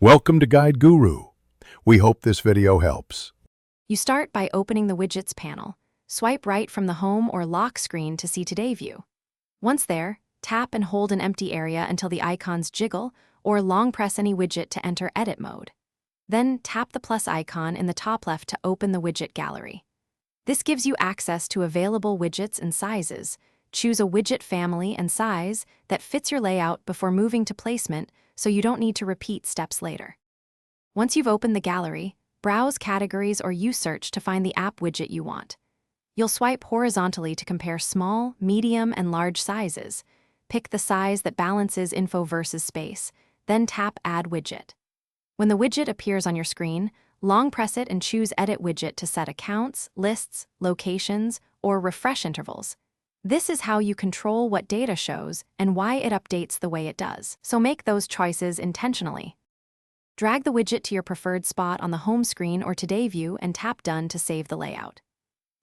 Welcome to Guide Guru. We hope this video helps. You start by opening the Widgets panel. Swipe right from the Home or Lock screen to see Today view. Once there, tap and hold an empty area until the icons jiggle, or long press any widget to enter Edit mode. Then tap the plus icon in the top left to open the widget gallery. This gives you access to available widgets and sizes. Choose a widget family and size that fits your layout before moving to placement, so you don't need to repeat steps later. Once you've opened the gallery, browse categories or use search to find the app widget you want. You'll swipe horizontally to compare small, medium, and large sizes. Pick the size that balances info versus space, then tap Add Widget. When the widget appears on your screen, long press it and choose Edit Widget to set accounts, lists, locations, or refresh intervals. This is how you control what data shows and why it updates the way it does, so make those choices intentionally. Drag the widget to your preferred spot on the home screen or Today view and tap Done to save the layout.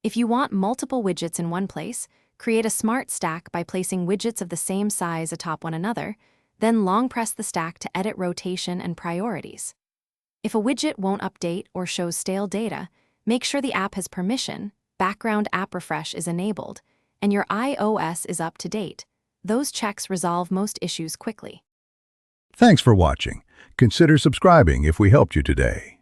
If you want multiple widgets in one place, create a smart stack by placing widgets of the same size atop one another, then long press the stack to edit rotation and priorities. If a widget won't update or shows stale data, make sure the app has permission, background app refresh is enabled, and your iOS is up to date. Those checks resolve most issues quickly. Thanks for watching. Consider subscribing if we helped you today.